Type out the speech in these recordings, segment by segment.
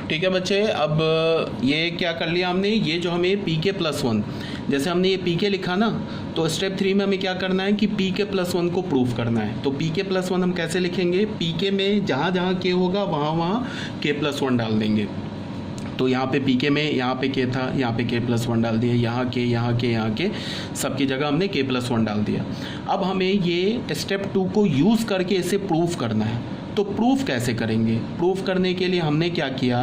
ठीक है बच्चे, अब ये क्या कर लिया हमने, ये जो हमें पी के प्लस वन, जैसे हमने ये पी के लिखा ना, तो स्टेप 3 में हमें क्या करना है कि पी के प्लस वन को प्रूफ करना है। तो पी के प्लस वन हम कैसे लिखेंगे, पी के में जहाँ जहाँ के होगा वहाँ वहाँ के प्लस वन डाल देंगे। तो यहाँ पे पी के में यहाँ पे के था, यहाँ पे के प्लस वन डाल दिया, यहाँ के यहाँ के यहाँ के सबकी जगह हमने के प्लस वन डाल दिया। अब हमें ये स्टेप 2 को यूज़ करके इसे प्रूफ करना है। तो प्रूफ कैसे करेंगे, प्रूफ करने के लिए हमने क्या किया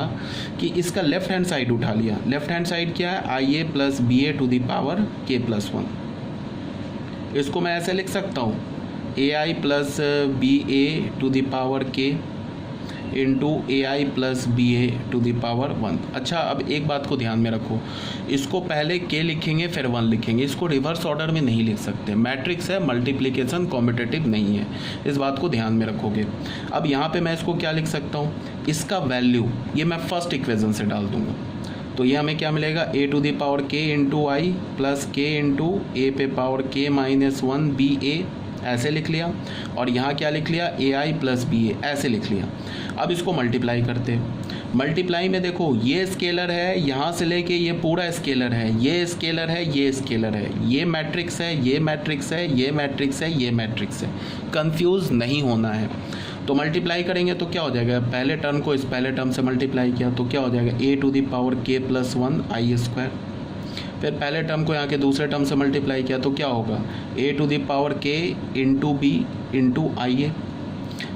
कि इसका लेफ्ट हैंड साइड उठा लिया। लेफ्ट हैंड साइड क्या है, I A plus B A to the power K plus one. इसको मैं ऐसे लिख सकता हूँ, A I plus B A to the power K into A I plus B A to the power one. अच्छा, अब एक बात को ध्यान में रखो, इसको पहले के लिखेंगे फिर वन लिखेंगे, इसको रिवर्स ऑर्डर में नहीं लिख सकते। मैट्रिक्स है, मल्टीप्लिकेशन कॉम्पिटिटिव नहीं है, इस बात को ध्यान में रखोगे। अब यहाँ पे मैं इसको क्या लिख सकता हूँ, इसका वैल्यू ये मैं फर्स्ट इक्वेशन से डाल दूँगा। तो ये हमें क्या मिलेगा, ए to the power K into I plus के इंटू ए पे पावर के माइनस वन बी ए, ऐसे लिख लिया। और यहाँ क्या लिख लिया, ए आई प्लस बी ए, ऐसे लिख लिया। अब इसको मल्टीप्लाई करते हैं। मल्टीप्लाई में देखो ये स्केलर है, यहाँ से लेके ये पूरा स्केलर है, ये स्केलर है, ये स्केलर है, ये मैट्रिक्स है, ये मैट्रिक्स है, ये मैट्रिक्स है, ये मैट्रिक्स है। कंफ्यूज नहीं होना है। तो मल्टीप्लाई करेंगे तो क्या हो जाएगा, पहले टर्म को इस पहले टर्म से मल्टीप्लाई किया तो क्या हो जाएगा, ए to the power K plus one I square. फिर पहले टर्म को यहाँ के दूसरे टर्म से मल्टीप्लाई किया तो क्या होगा, ए to the power K into B into I ए।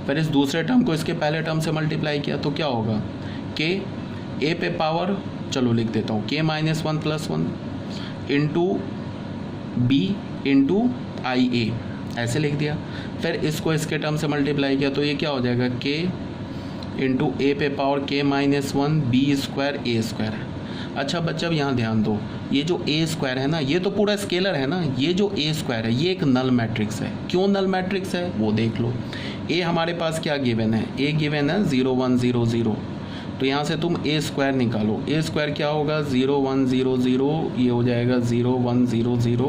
फिर इस दूसरे टर्म को इसके पहले टर्म से मल्टीप्लाई किया तो क्या होगा, के ए पे पावर, चलो लिख देता हूँ, K minus one plus one into B into I A, ऐसे लिख दिया। फिर इसको इसके टर्म से मल्टीप्लाई किया तो ये क्या हो जाएगा, के इंटू ए पे पावर के माइनस वन बी स्क्वायर ए स्क्वायर। अच्छा बच्चा, अब यहाँ ध्यान दो, ये जो ए स्क्वायर है ना, ये तो पूरा स्केलर है ना, ये जो ए स्क्वायर है ये एक नल मैट्रिक्स है। क्यों नल मैट्रिक्स है वो देख लो। ए हमारे पास क्या गिवन है, ए गिवन है 0 1 0 0, तो यहाँ से तुम ए स्क्वायर निकालो। ए स्क्वायर क्या होगा, 0 1 0 0, ये हो जाएगा 0 1 0 0,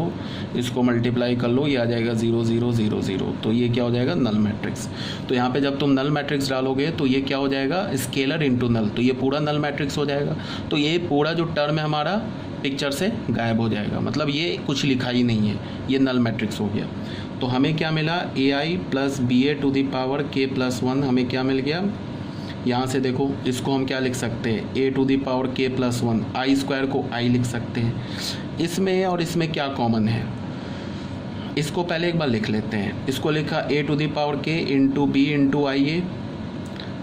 इसको मल्टीप्लाई कर लो, ये आ जाएगा 0 0 0 0। तो ये क्या हो जाएगा, नल मैट्रिक्स। तो यहाँ पे जब तुम नल मैट्रिक्स डालोगे तो ये क्या हो जाएगा, स्केलर इंटू नल, तो ये पूरा नल मैट्रिक्स हो जाएगा। तो ये पूरा जो टर्म है हमारा पिक्चर से गायब हो जाएगा, मतलब ये कुछ लिखा ही नहीं है, ये नल मैट्रिक्स हो गया। तो हमें क्या मिला, A I plus B A to the power K plus one, हमें क्या मिल गया। यहाँ से देखो, इसको हम क्या लिख सकते हैं, ए to the power K plus one, I square को आई लिख सकते हैं। इसमें और इसमें क्या कॉमन है, इसको पहले एक बार लिख लेते हैं। इसको लिखा ए to the power K into B into I A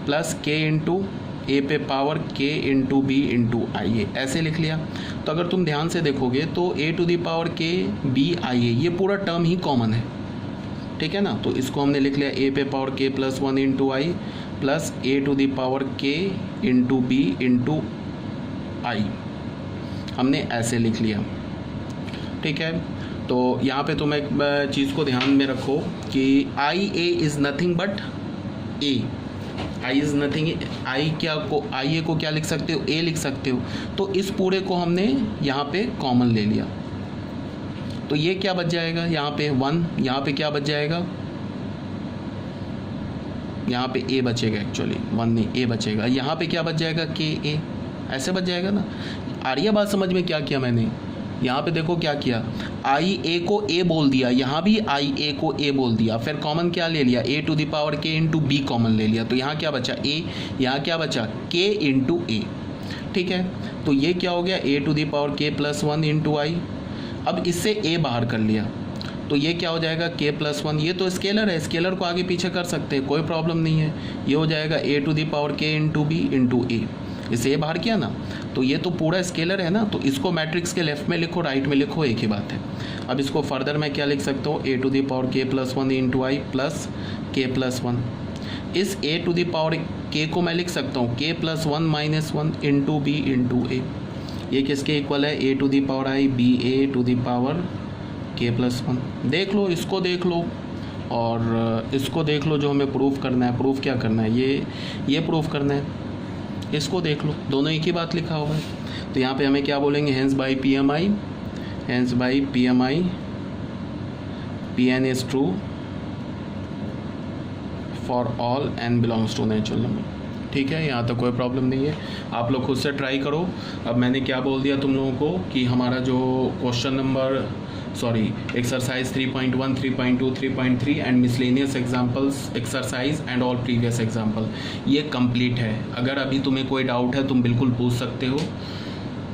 plus के इंटू ए पे power K into B into I A, ऐसे लिख लिया। तो अगर तुम ध्यान से देखोगे तो ए टू द पावर के बी आई ए, ये पूरा टर्म ही कॉमन है, ठीक है ना। तो इसको हमने लिख लिया ए पे power K plus one into I plus A to the power K into B into I, हमने ऐसे लिख लिया, ठीक है। तो यहाँ पे तुम एक चीज़ को ध्यान में रखो कि I A is nothing but A, I is nothing, I क्या को, आई ए को क्या लिख सकते हो, ए लिख सकते हो। तो इस पूरे को हमने यहाँ पे कॉमन ले लिया, तो ये क्या बच जाएगा, यहाँ पे वन, यहाँ पे क्या बच जाएगा, यहाँ पे ए बचेगा, एक्चुअली वन नहीं ए बचेगा। यहाँ पे क्या बच जाएगा, के ए, ऐसे बच जाएगा ना। आ रही है बात समझ में, क्या किया मैंने, यहाँ पे देखो क्या किया, आई ए को ए बोल दिया, यहाँ भी आई ए को ए बोल दिया, फिर कॉमन क्या ले लिया, ए to the power K into B common ले लिया। तो यहाँ क्या बचा, ए, यहाँ क्या बचा, के इंटू ए, ठीक है। तो ये क्या हो गया, ए to the power K plus one into आई। अब इससे ए बाहर कर लिया तो ये क्या हो जाएगा, के प्लस वन, ये तो स्केलर है, स्केलर को आगे पीछे कर सकते हैं, कोई प्रॉब्लम नहीं है। ये हो जाएगा ए to the power K into B into ए, इसे ए बाहर किया ना, तो ये तो पूरा स्केलर है ना। तो इसको मैट्रिक्स के लेफ्ट में लिखो, राइट में लिखो, एक ही बात है। अब इसको फर्दर मैं क्या लिख सकता हूँ, ए to the power K plus one into I plus के प्लस वन। इस ए टू द पावर के को मैं लिख सकता हूँ K plus one minus one into B into A. ये किसके इक्वल है, A to the power I B A to the power K plus one. देख लो, इसको देख लो और इसको देख लो, जो हमें प्रूफ करना है, प्रूफ क्या करना है, ये प्रूफ करना है, इसको देख लो, दोनों एक ही बात लिखा हुआ है। तो यहाँ पे हमें क्या बोलेंगे, hence by P M I, hence by P M I P N is true for all N belongs to natural number, ठीक है, यहाँ तक कोई प्रॉब्लम नहीं है। आप लोग खुद से ट्राई करो। अब मैंने क्या बोल दिया तुम लोगों को कि हमारा जो question number exercise 3.1, 3.2, 3.3 and miscellaneous examples exercise and all previous example ये कंप्लीट है। अगर अभी तुम्हें कोई डाउट है तुम बिल्कुल पूछ सकते हो।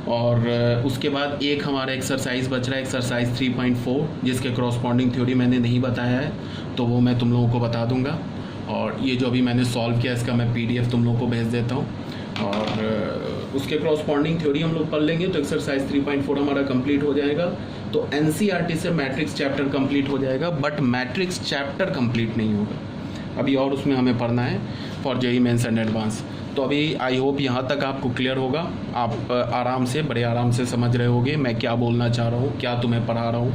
और उसके बाद एक हमारा एक्सरसाइज बच रहा है, एक्सरसाइज 3.4, जिसके करस्पॉन्डिंग थ्योरी मैंने नहीं बताया है, तो वो मैं तुम लोगों को बता दूंगा। और ये जो अभी मैंने सॉल्व किया इसका मैं PDF तुम लोगों को भेज देता हूँ, और उसके करस्पॉन्डिंग थ्योरी हम लोग पढ़ लेंगे तो एक्सरसाइज 3.4 हमारा कंप्लीट हो जाएगा। तो NCERT से मैट्रिक्स चैप्टर कंप्लीट हो जाएगा, बट मैट्रिक्स चैप्टर कंप्लीट नहीं होगा अभी, और उसमें हमें पढ़ना है for JEE mains and advance. तो अभी आई होप यहाँ तक आपको क्लियर होगा, आप आराम से, बड़े आराम से समझ रहे होगे मैं क्या बोलना चाह रहा हूँ, क्या तुम्हें पढ़ा रहा हूँ।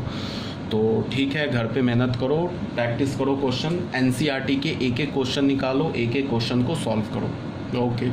तो ठीक है, घर पे मेहनत करो, प्रैक्टिस करो, क्वेश्चन NCERT के एक एक क्वेश्चन निकालो, एक एक क्वेश्चन को सॉल्व करो। ओके।